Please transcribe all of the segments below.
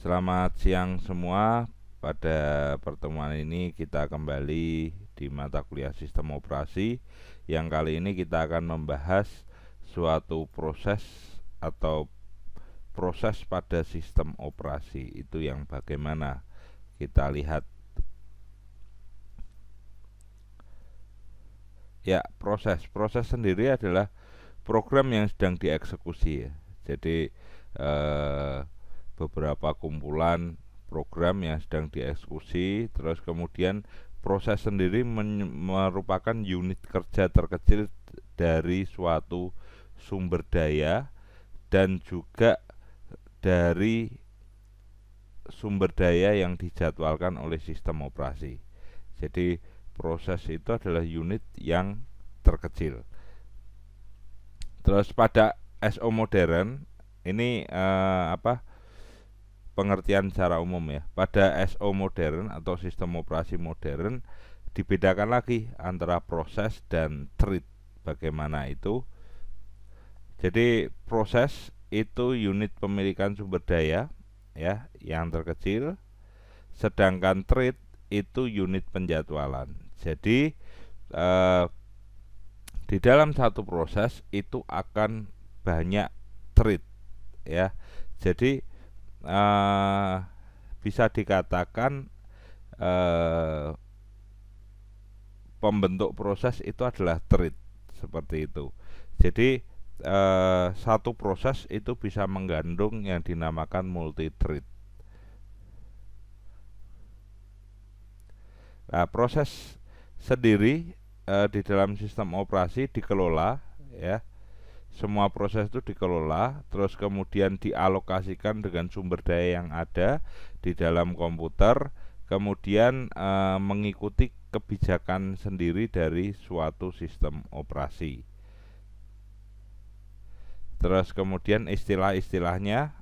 Selamat siang semua. Pada pertemuan ini kita kembali di mata kuliah sistem operasi. Yang kali ini kita akan membahas suatu proses atau proses pada sistem operasi. Itu yang bagaimana kita lihat. Ya, proses sendiri adalah program yang sedang dieksekusi ya. Jadi beberapa kumpulan program yang sedang dieksekusi, terus kemudian proses sendiri merupakan unit kerja terkecil dari suatu sumber daya dan juga dari sumber daya yang dijadwalkan oleh sistem operasi. Jadi proses itu adalah unit yang terkecil. Terus pada SO modern ini pengertian secara umum ya. Pada SO modern atau sistem operasi modern dibedakan lagi antara proses dan thread. Bagaimana itu? Jadi proses itu unit pemilikan sumber daya ya yang terkecil, sedangkan thread itu unit penjadwalan. Jadi di dalam satu proses itu akan banyak thread ya. Jadi bisa dikatakan pembentuk proses itu adalah thread seperti itu. Jadi satu proses itu bisa mengandung yang dinamakan multi thread. Nah, proses sendiri di dalam sistem operasi dikelola ya. Semua proses itu dikelola, terus kemudian dialokasikan dengan sumber daya yang ada di dalam komputer, kemudian mengikuti kebijakan sendiri dari suatu sistem operasi. Terus kemudian istilah-istilahnya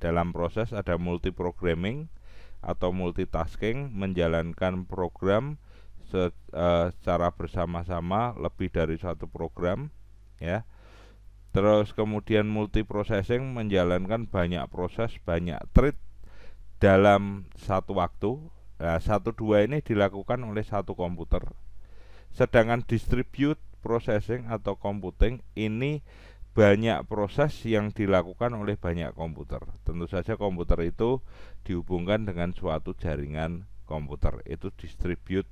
dalam proses ada multiprogramming atau multitasking, menjalankan program secara bersama-sama lebih dari satu program ya. Terus kemudian multiprocessing, menjalankan banyak proses, banyak thread dalam satu waktu. Nah, 1-2 ini dilakukan oleh satu komputer. Sedangkan distribute processing atau computing ini banyak proses yang dilakukan oleh banyak komputer. Tentu saja komputer itu dihubungkan dengan suatu jaringan komputer. Itu distribute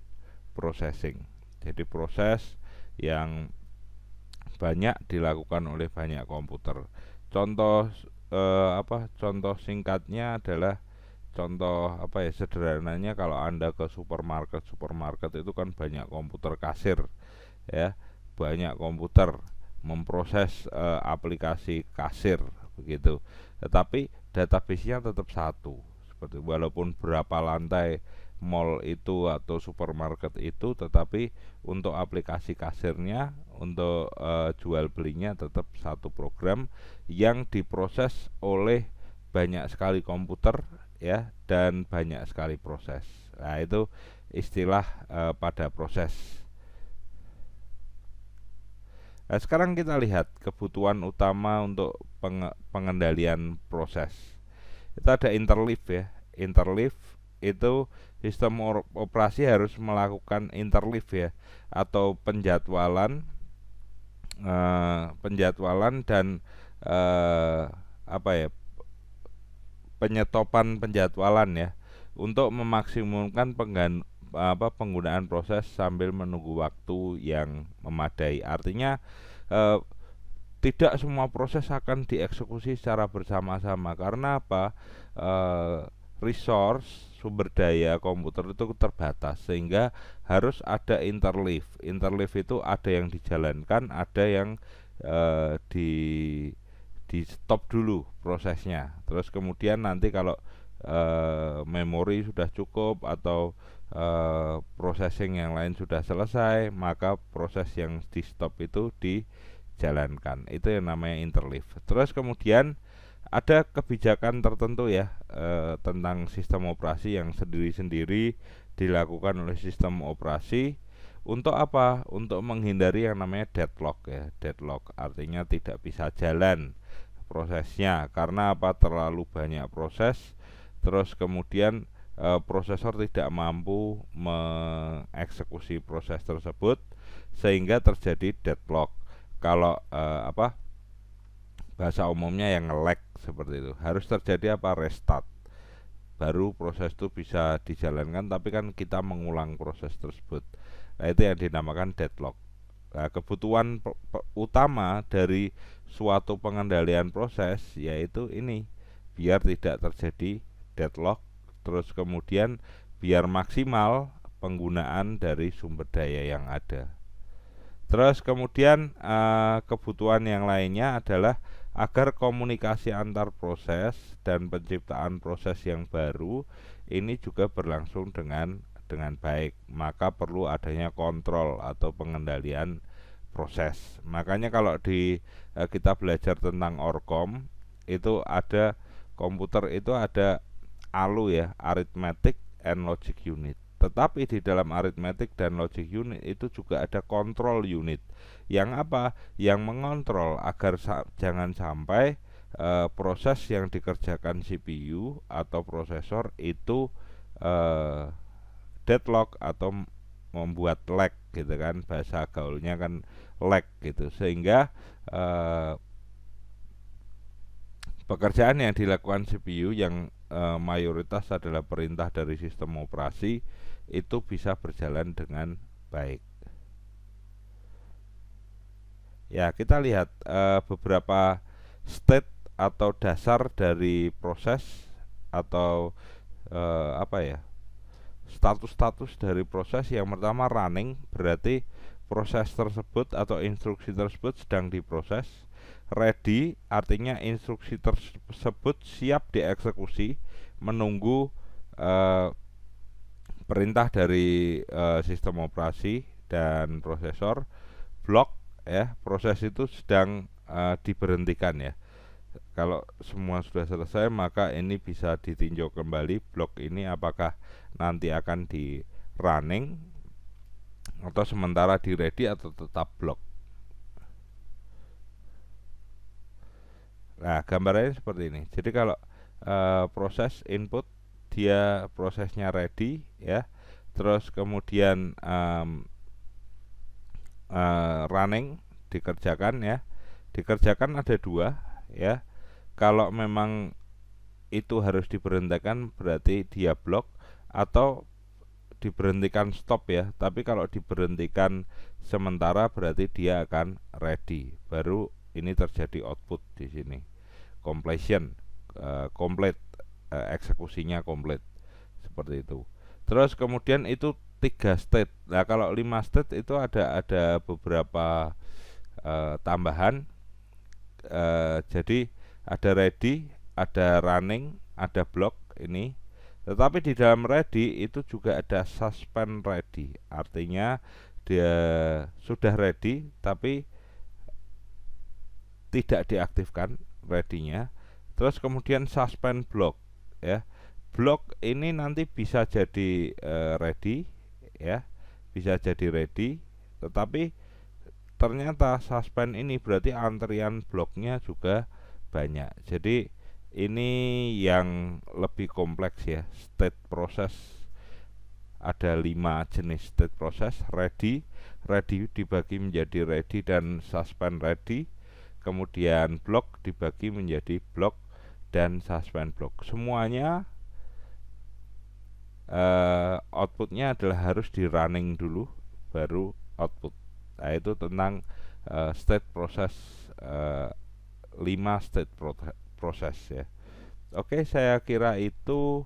processing. Jadi proses yang banyak dilakukan oleh banyak komputer. Contoh contoh singkatnya adalah sederhananya kalau Anda ke supermarket itu kan banyak komputer kasir ya, banyak komputer memproses aplikasi kasir begitu. Tetapi database-nya tetap satu. Seperti walaupun berapa lantai mall itu atau supermarket itu, tetapi untuk aplikasi kasirnya, untuk jual belinya tetap satu program yang diproses oleh banyak sekali komputer ya, dan banyak sekali proses. Nah, itu istilah pada proses. Nah, sekarang kita lihat kebutuhan utama untuk pengendalian proses. Itu ada interleave ya. Interleave itu sistem operasi harus melakukan interleave ya, atau penjadwalan dan penyetopan penjadwalan ya, untuk memaksimumkan penggunaan proses sambil menunggu waktu yang memadai. Artinya tidak semua proses akan dieksekusi secara bersama-sama. Karena apa? Resource sumber daya komputer itu terbatas, sehingga harus ada interleave. Interleave itu ada yang dijalankan, ada yang di stop dulu prosesnya. Terus kemudian nanti kalau memori sudah cukup atau processing yang lain sudah selesai, maka proses yang di stop itu dijalankan. Itu yang namanya interleave. Terus kemudian ada kebijakan tertentu ya tentang sistem operasi yang sendiri-sendiri dilakukan oleh sistem operasi. Untuk apa? Untuk menghindari yang namanya deadlock ya. Deadlock artinya tidak bisa jalan prosesnya. Karena apa? Terlalu banyak proses, terus kemudian prosesor tidak mampu mengeksekusi proses tersebut sehingga terjadi deadlock. Kalau bahasa umumnya yang nge-lag seperti itu, harus terjadi restart, baru proses itu bisa dijalankan, tapi kan kita mengulang proses tersebut. Nah, itu yang dinamakan deadlock. Nah, kebutuhan utama dari suatu pengendalian proses yaitu ini, biar tidak terjadi deadlock, terus kemudian biar maksimal penggunaan dari sumber daya yang ada. Terus kemudian kebutuhan yang lainnya adalah agar komunikasi antar proses dan penciptaan proses yang baru ini juga berlangsung dengan baik, maka perlu adanya kontrol atau pengendalian proses. Makanya kalau kita belajar tentang ORCOM itu ada komputer itu ada ALU ya, Arithmetic and Logic Unit. Tetapi di dalam arithmetic dan logic unit itu juga ada control unit. Yang apa? Yang mengontrol agar jangan sampai proses yang dikerjakan CPU atau prosesor itu deadlock atau membuat lag gitu kan, bahasa gaulnya kan lag gitu, sehingga pekerjaan yang dilakukan CPU yang mayoritas adalah perintah dari sistem operasi itu bisa berjalan dengan baik. Ya, kita lihat beberapa state atau dasar dari proses atau status-status dari proses. Yang pertama running, berarti proses tersebut atau instruksi tersebut sedang diproses. Ready artinya instruksi tersebut siap dieksekusi, menunggu perintah dari sistem operasi dan prosesor. Block ya, proses itu sedang diberhentikan ya. Kalau semua sudah selesai maka ini bisa ditinjau kembali blok ini apakah nanti akan di running atau sementara di ready atau tetap block. Nah, gambarannya seperti ini. Jadi kalau proses input dia prosesnya ready ya, terus kemudian running dikerjakan ya. Dikerjakan ada dua ya. Kalau memang itu harus diberhentikan berarti dia block, atau diberhentikan stop ya. Tapi kalau diberhentikan sementara berarti dia akan ready. Baru ini terjadi output di sini. Completion, complete, eksekusinya complete. Seperti itu. Terus kemudian itu 3 state. Nah, kalau 5 state itu ada beberapa tambahan. Jadi ada ready, ada running, ada block ini. Tetapi di dalam ready itu juga ada suspend ready. Artinya dia sudah ready tapi tidak diaktifkan ready-nya. Terus kemudian suspend block ya. Block ini nanti bisa jadi ready ya. Bisa jadi ready, tetapi ternyata suspend ini berarti antrian bloknya juga banyak. Jadi ini yang lebih kompleks ya. State proses ada 5 jenis state proses. Ready dibagi menjadi ready dan suspend ready. Kemudian block dibagi menjadi block dan suspend block. Semuanya outputnya adalah harus di running dulu baru output. Nah, itu tentang state proses, 5 state proses ya. Oke, saya kira itu.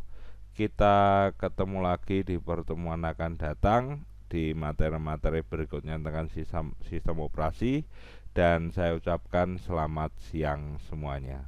Kita ketemu lagi di pertemuan akan datang di materi-materi berikutnya tentang sistem operasi, dan saya ucapkan selamat siang semuanya.